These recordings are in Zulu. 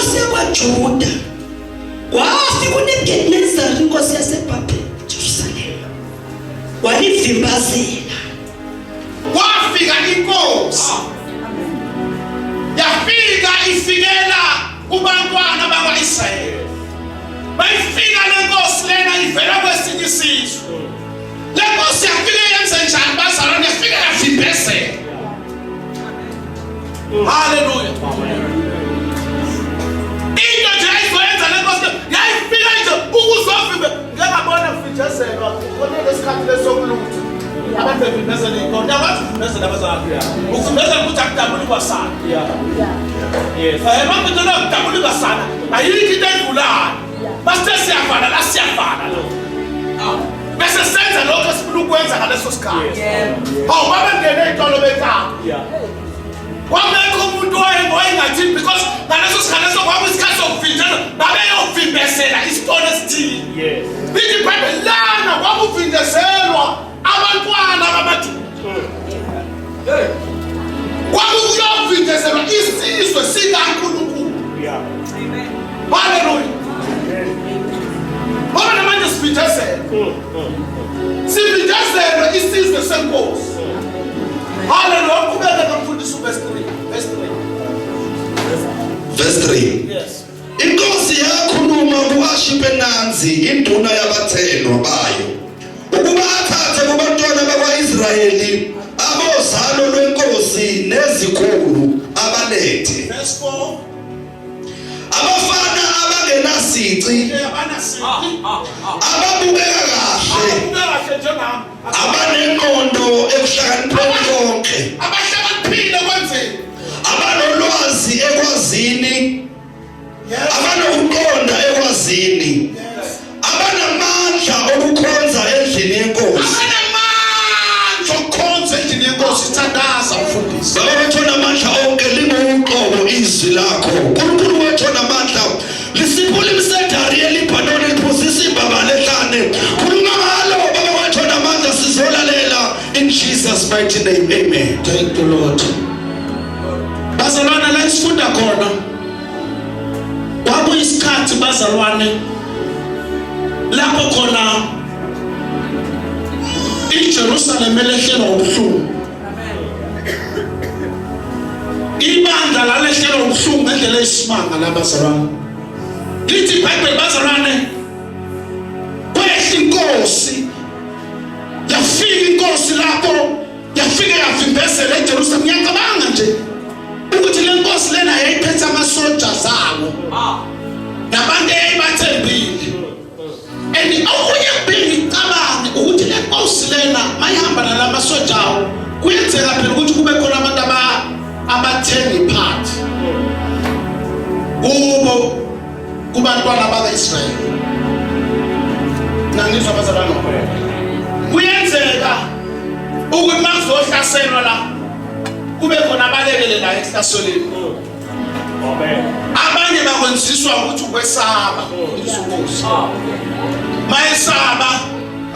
inkosi yakwaJuda wafika uNebukadinezari inkosi yaseBhabheli eJerusalema walivimbazela. Wafika inkosi yafika ifikela kubantwana bakwa-Israyeli. Bayifika le nkosi lena ivela kwesinye isizwe. Le nkosi yafike yenze njani bazalwane? Yafika yavimbezela. Hallelujah. Into nje ayizoyenza le nkosi yayifika nje ukuzovimbe. Ngiyabona kuvinjezelwa khona lesikhathi lesokulutha. Abantu bevimbezela inkonzo. Yabathi uvimbezela abazalwane. Ukuvimbezela ukuthi akudabuli kwasana. Yes. Abantu nje akudabuli kwasana. Ayikho into edlulayo. Base siyafana la siyafana lo. Bese senza lokho esifuna ukwenza ngaleso sikhathi. Hawu babengene itolo bekhaya. Kwamekho umuntu oyengathi because ngaleso sikhathi sokwaba isikhathi sokuvinjela babeyovimbezela isitolo esithile. Yes. Bithi Bible lana kwakuvinjezelwa abantwana bamaJuda. Kwakuyovinjezelwa isizwe sikaNkulunkulu. Amen. Hallelujah. Ngoba manje sivinjezelwe. Sivinjezelwe isizwe senkosi. Hallelujah. Kubeka kumfundisa verse 3. Verse 3. Yes. Inkosi yakhuluma kuAshipenanzi induna yabathenwa bayo ukuba athathe kubantwana bakwaIsrayeli abozalo lwenkosi nezikhulu abalethe. Verse 4. Abafana abangenasici ababukeka kahle abanenqondo ekuhlakanipheni konke abahlakaniphile kwenzeni abanolwazi ekwazini abanokuqonda ekwazini abanamandla okukhonza endlini yenkosi sithandaza mfundisi. Baba wethu namandla onke lingoqobo izwi lakho. uNkulunkulu wethu namandla lisiphula imisedari yeLibanon liphosisa imbaba lehlane. Khuluma ngalo Baba wethu namandla sizolalela in Jesus mighty name. Amen. Thank you Lord. Bazalwane la sifunda khona. Kwakuyisikhathi bazalwane lapho khona iJerusalem elehlelwa ubuhlungu. Ibandla lalehlelwa ubuhlungu ngendlela eyisimanga labazalwane. Lithi iBhayibheli bazalwane kwehla inkosi. Yafika inkosi lapho yafika yavimbezela eJerusalem. Ngiyacabanga nje ukuthi le nkosi lena yayiphethe amasoja zawo. Nabantu eyayibathembile. And okunye kubili ngicabanga ukuthi le nkosi lena mayihamba nalamasoja awo kuyenzeka phela ukuthi kube khona abantu abathenga iphathi kubantwana baka-Israyeli. Nangizwa abazalwane kuyenzeka ukuthi makuzohlaselwa la kube khona abalekele la ehlaselweni. Abanye bakwenziswa ukuthi ukwesaba izinkosi. Mayesaba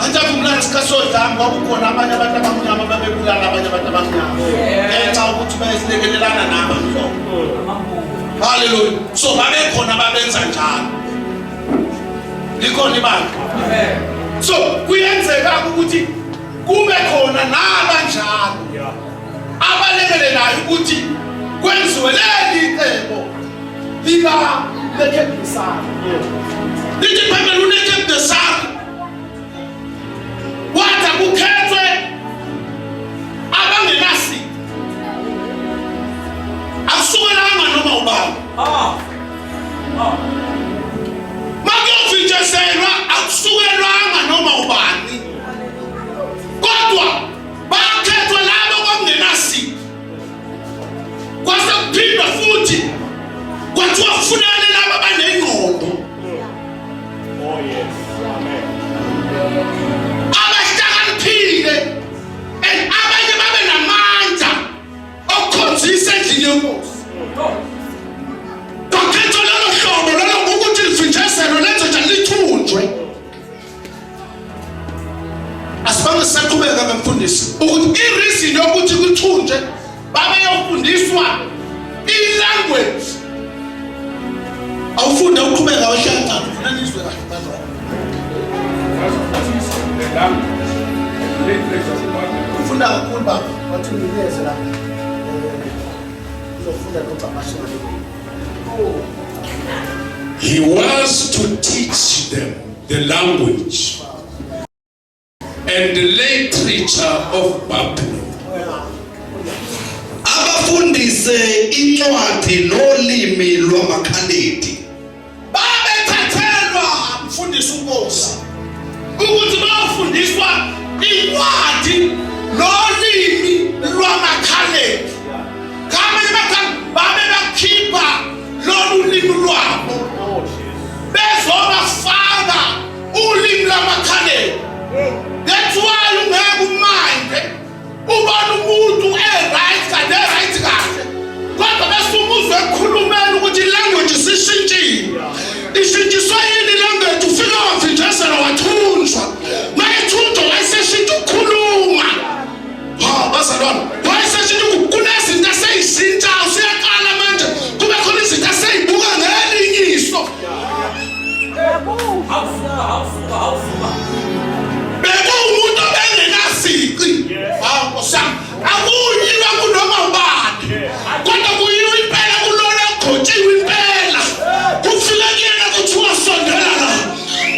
anjabulala isikhasoda ngoba kukhona abanye abantu abamnyama babebulala abanye abantu abamnyama. Ngenxa ukuthi bayisilekelelana nabo. Hallelujah. So babekhona babenza njalo. Likhona ibandla. Amen. So kuyenzeka ukuthi kube khona nabanjalo abalekelelayo ukuthi kwenziwe leli icebo lika Nebukadinezari. Lithi iBhayibheli uNebukadinezari wathi kukhethwe abangenasi akusukelanga noma ubani. Makuyovinjezelwa akusukelanga noma ubani. Kodwa bakhethwe labo abangenasi. Kwase kuphindwa futhi kwathiwa kufunakala laba abanengqondo. Oh yes. Amen. Abahlakaniphile abanye babe namandla okukhonzisa endlini yenkosi. Kwakhethwa lolo hlobo lolo ukuthi livinjezelwe lenze njani lithunjwe. Asibange sisaqhubeka ngemfundisi ukuthi ireason yokuthi kuthunjwe babeyofundiswa i-language awufunda uqhubeka wahlala ufuna nizwe kahle bazwa ufunda kakhulu baba wathi unikeze la uzofunda nokucabashela. He was to teach them the language and the literature of Babylon. Abafundise incwadi nolimi lwamakhaledi. Babethathelwa umfundisi uNkosi ukuthi bafundiswa incwadi nolimi lwamakhaledi. Kamanye amakhaya babe bakhipha lolu limi lwabo bezobafaka ulimi lwamakhaledi. That's why ungeke uminde ubona umuntu right kade right kahle kodwa bese umuzwe ekhulumela ukuthi language isishintshile. Ishintshiswa yini language ufika wavinjezelwa wathunjwa mayethunjwa wayeseshintsha ukukhuluma. Bazalwane wayeseshintsha kunezinto eseyishintsha usiyaqala manje kube khona izinto eseyibuka ngelinyiso. Bekuwumuntu obengenasici Nkosami akuyiwa kunoma ubani kodwa kuyiwa impela kulona ogcotshiwe impela kufika kuyena kuthiwa sondela la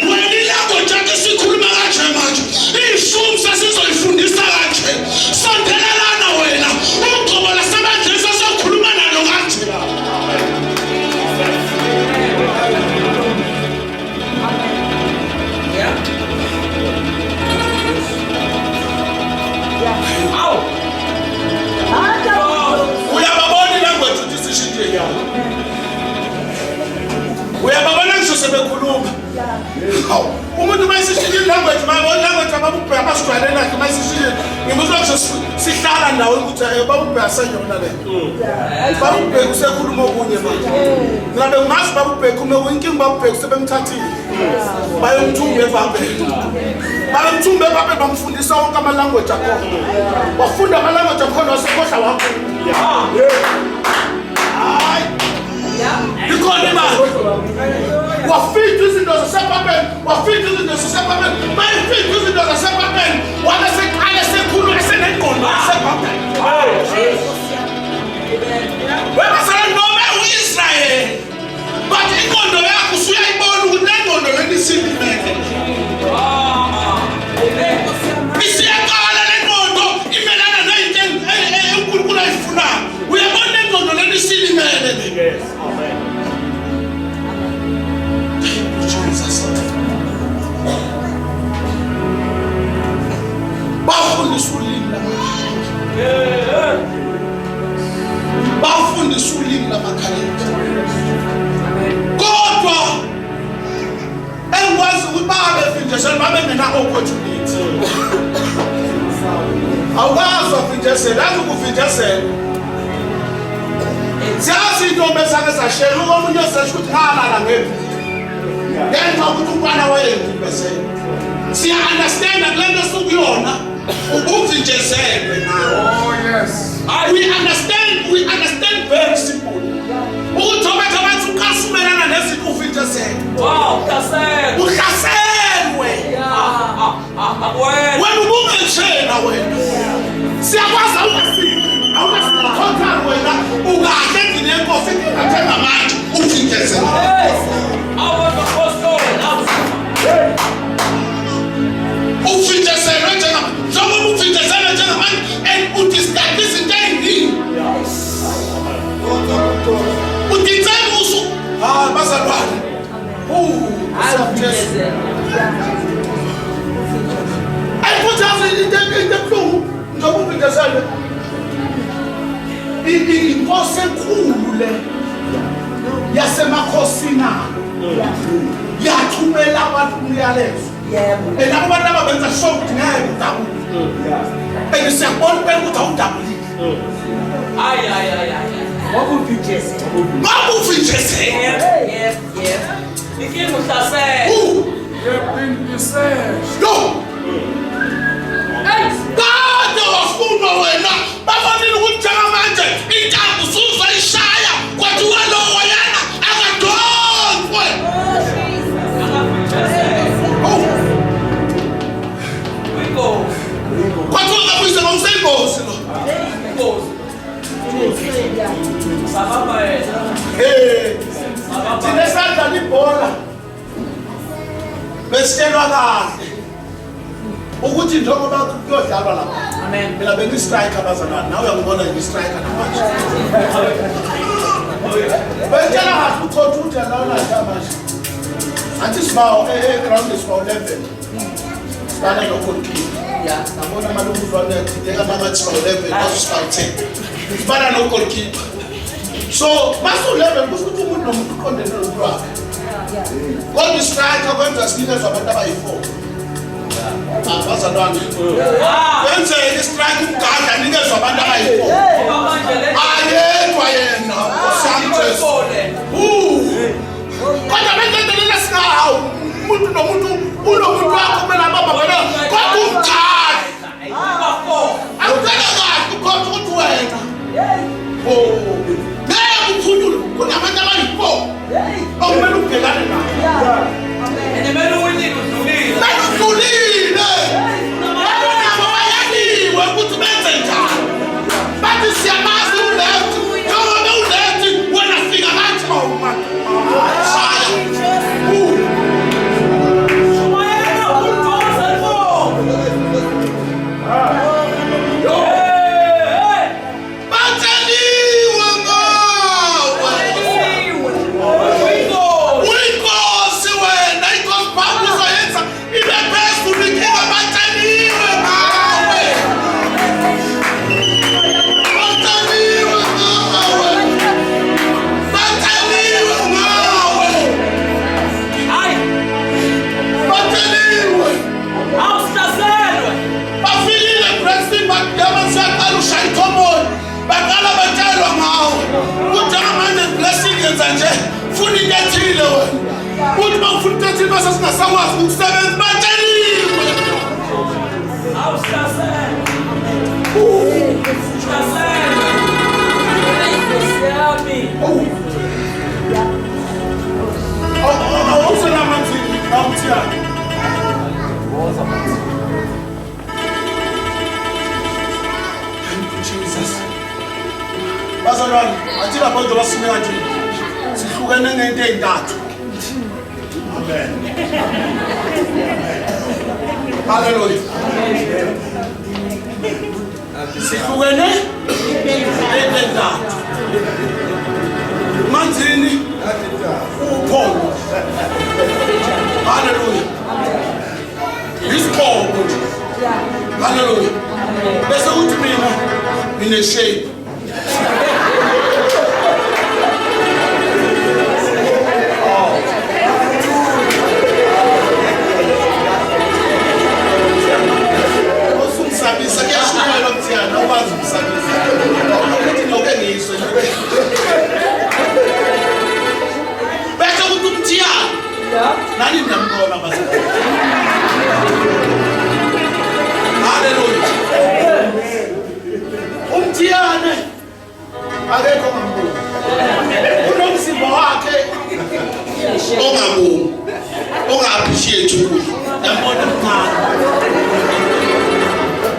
wena ilanguage yakhe sikhuluma kanje manje ishumi sesizoyifundisa kanje sondela lana wena ugcobo lasemandleni sesokhuluma nalo kanje. Uyababona ilanguage ukuthi sishintshile. Uyababona ngisho sebekhuluma. Umuntu mayisishintshile ilanguage mayibona ilanguage ababubheka basijwayele nakhe mayisishintshile ngimuzwa ngisho sihlala ndawo ukuthi babubheka senyona le. Babubheka usekhuluma okunye manje. Ngabe ngazi babubheka ume inkingi babubheka sebemthathile. Bayomthumba eBhabheli. Bayomthumba eBhabheli bamfundisa wonke ama-language akhona. Wafunda ama-language akhona wasekhohla wakho. Hayi. Ikhona imali. Wafika izinto zaseBhabheli. Wafika izinto zaseBhabheli. Mayifika izinto zaseBhabheli. Wabe seqala sekhuluma esenengqondo yaseBhabheli. Webasala noma u-Israyeli. But ingqondo yakho usuyayibona ukuthi lengqondo leni isilimele. Isiyaqala lengqondo imelana nezinto uNkulunkulu ayifunayo. Uyabona lengqondo leni isilimele. Yes, amen. Jesus. Bafundisa ulimi lamakhaledi. Bafundisa ulimi lamakhaledi. Kodwa engikwazi ukuthi babevinjezelwa babengena opportunity. Awukwazi wavinjezelwa, yazi ukuvinjezelwa. Siyazi intombi ezake zashela omunye osesho ukuthi ngalala ngevi. Ngenxa ukuthi umntwana wayevinjezelwa. Siya-understand kule nto esukuyona ukuvinjezelwe nawe. Oh yes. We understand very simple. Ukuthi obethi ukasumelana nezinto uvinjezelwe. Wow, uhlaselwe. Wena ubungetshela wena. Siyakwazi awungasifika total wena ukahle endlini yenkosi ingathenga manje uvinjezelwe. Uvinjezelwe njengoba uvinjezelwe njengamanje and udistance izinto ey'ningi. Udinzela usu bazalwane. Ayikuthathi into ebuhlungu njengoba uvinjezelwe. Inkosi enkulu le yasemakhosini yathumela abantu umyalezo. And labo bantu ababenza sure ukuthi ngeke udabuke. And siyabona impela ukuthi awudabulile. Bakuvinjezelwe. Inkinga uhlasele. No. Kade wafuna wena bafanele ukuthi njengamanje intambo usuzayishaya kwathiwa lo wena akadozi. thina sadlala ibhola besitshelwa kahle ukuthi njengoba kuyodlalwa lapha. Amen. Mina bengiyi-striker abazalwane, nawe uyangibona ngiyi-striker namanje. Betshela kahle ucoach ukuthi alawulayo manje. Athi sibawo ground sibawo 11. Sibana no-goalkeeper. Sabona amalunguzwane athinteka mama sibawo 11 sibawo 10. Sibana no-goalkeeper. So masu-11 kusho ukuthi umuntu nomuntu uqondene nomuntu wakhe. Kodwa i-striker kwenza sinikezwe abantu abayi-4. Abazalwane kwenzeka i-strike umgada anikezwe abantu abayi-4. Ayedwa yena uSanchez. Kodwa benzendelela singahawu umuntu nomuntu unomuntu wakho kumele abamba wena kodwa umgada akutshela kahle ukhona ukuthi wena ngeke ukhulule kunabantu abayi-4 okumele ubhekane nabo. Udlulile nabo bayaliwe ukuthi benze njani bathi siyamazi ulethi njengoba ulethi wena fika kathoma bazalwane athi lapho basime kanje sihlukene ngento ezintathu. Amen. Hallelujah. Sihlukene ngento ezintathu. Manzini upholo. Hallelujah. Isikhobo. Hallelujah. Bese uthi mina ngine shape. Usumsabisa kuyashukela mthiyana ukwazi ukusabisa. Ukuthi lokho engiyisho. Bese ukuthi umthiyana. Nani namqola bazalwane. Hallelujah. Umthiyane akekho ngambuka. Unomzimba wakhe ongabuki. Onga-appreciate ukudla. Yabona mncane.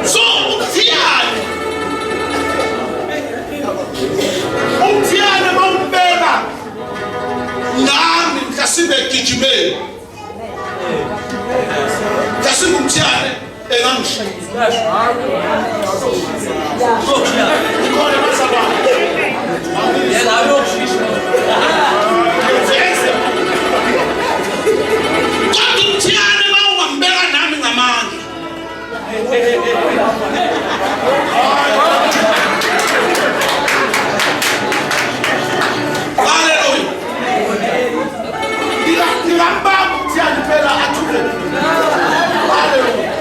So umthiyane. Umthiyane bawubeka. Nami mhlasibe gijimeni. Mhlasibe umthiyane engangishaya. Ngikona bazalwane. Yena ayoshisha. Kodwa umthiyane bawungambeka nami ngamandla. Hallelujah. Ngingambamba umthiyane phela athule. Hallelujah.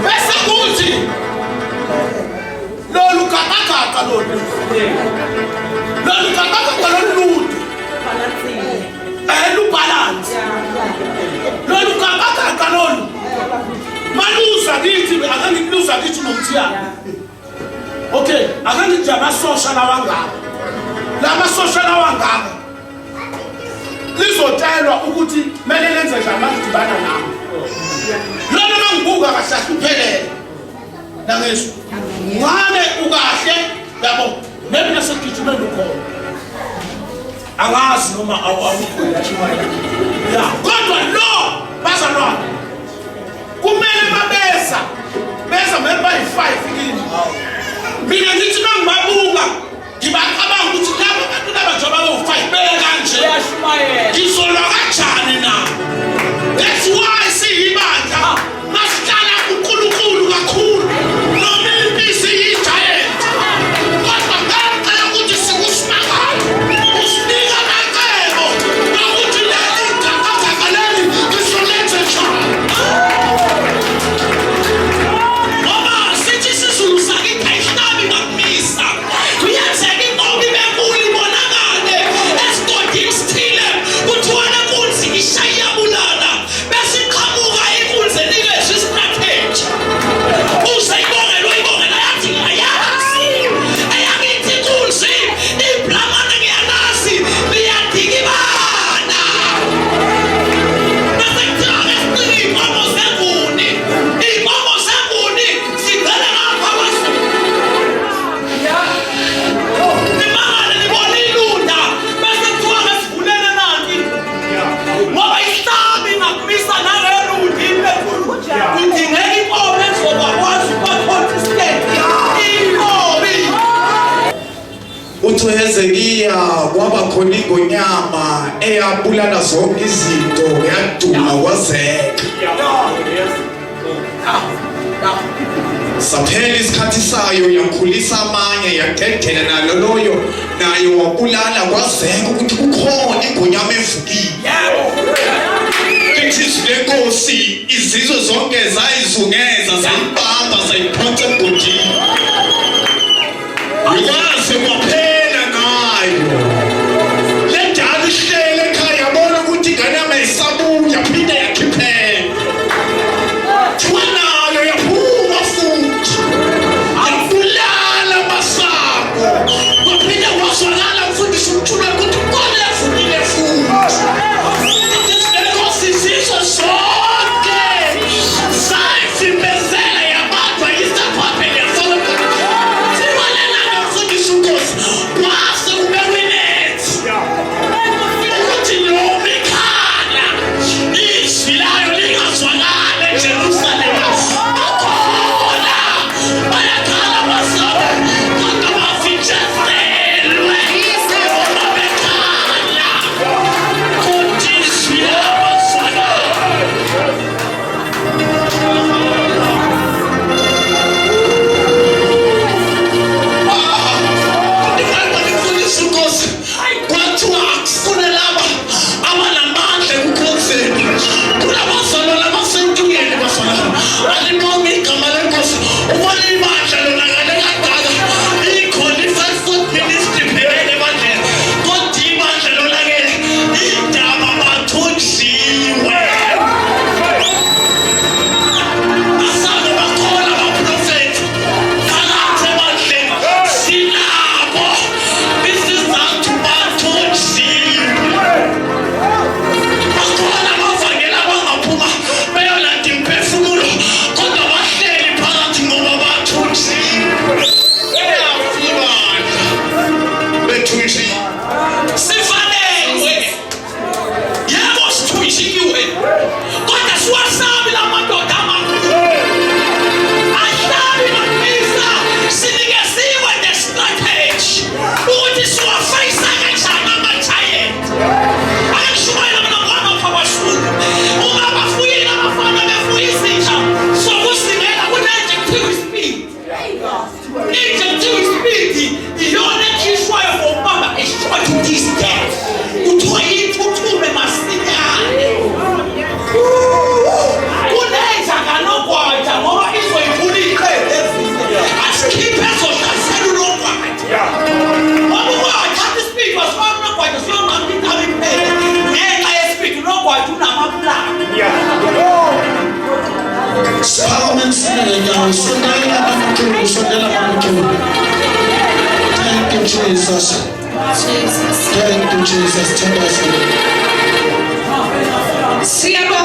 Bese kuthi lolu gaqagaqa lolu gaqagaqa lolu lubalance lolu gaqagaqa lolu maluza kithi akangikuza kithi nomthiyane. Okay, akangithi amasosha lawangaka lamasosha lawangaka lizotshelwa ukuthi kumele lenze njani malidibana nawo. Lona mangibuka kahle uphelele nangesu ngane ukahle yabo maybe nasegijimeni ukhona angazi noma awukho ya kodwa lo bazalwane kumele beza member yi5 kini mina ngithi mangibabuka ngibacabanga ukuthi labo bantu labajoba bo5 beka kanje uyashumayela ngizolwa kanjani na. That's why siyibandla masihlala uNkulunkulu kakhulu noma impisi yigiant kodwa ngicela ukuthi sikusimakayo usinika amacebo ukuthi leli gaqagaqaleli lisolethe njani ngoba sithi sisulu sakithi ayihlambi ngakumisa kuyenzeka inqobi benkulu ibonakale esigodini sithile kuthiwa le nkunzi ishayabulala bese iqhamuka inkunzi enikeza istrategy usayibongela uyibongela yathi ayazi ayakithi inkunzi iblamana ngiyalazi liyadikibana bese kuthiwa ngesicini iy'nkomo zenguni zigcwele ngapha kwasuku nimangale nibona ilunda bese kuthiwa ngesivulele nanti ngoba ihlabi ngakumisa nalelunda impekhulu kudingeka inkomo ezokwazi ukuba-consistent inkobi uthi uHezekiya kwaba khona ingonyama eyabulala zonke izinto yaduma kwazeka. Saphela isikhathi sayo yakhulisa amanye yadedela nalo loyo nayo wabulala kwazeka ukuthi kukhona ingonyama evukile. Ithi lenkosi izizwe zonke zayizungeza zayibamba zayiphonsa ebhodini. Ikwaze kwaphela ngayo. Le njalo ihlele ekhaya yabona ukuthi ingane yami ayisabuya phinde yakhiphela. Thiwa nayo yaphuma futhi. Ayibulala masango. Kwaphinde kwazwakala umfundisi umthula ukuthi kone evukile futhi. Lenkosi izizwe zonke zayifimbezela yabanjwa yisaphaphele yaSolomon. Kwase kubekwa inethi ukuthi noma ikhala izwi layo lingazwakali eJerusalema bakhona bayakhala basaba kodwa bavinjezelwe noma bekhala ukuthi izwi labo lizwakale. Kwathiwa akufune laba abanamandla ekukhonzeni kulabazalwane abasentuyeni bazalwane alinoma igama lenkosi ubona ibandla lona kale kadala ikhona i-5-foot ministry phekele ebandleni kodwa ibandla lona ke indaba bathunjiwe asabe bakhola abaprofethi phakathi ebandleni sinabo isizathu bathunjiwe bakhona abavangela abangaphuma beyolanda imphefumulo kodwa bahleli phakathi ngoba bathunjiwe bethunjiwe sifanelwe yebo sithunjiwe kodwa siwasabi la madoda amakhulu ahlabi ngakumisa sinikeziwe the strategy ukuthi siwafayisa kanjani ama-giant akushumayela mina ngwangapha kwasuku uma bafuyile abafana befuye izitsha sokusingela kune-injective speed. I-injective speed iyona ekhishwayo for ukubamba a short distance kuthiwa iyithuthume masinyane kunenja kanogwaja ngoba izoyiphula iqede ezile asikhiphe ezodlasela unogwaja ngoba ugwathatha ispeed wasifaka unogwaja siyonqamba intaba iphele ngenxa yespeed unogwaja unamaplani Solomon sinenyawo sondela amakhulu. Thank you Jesus. Thank you Jesus. Thank you. Siyabonga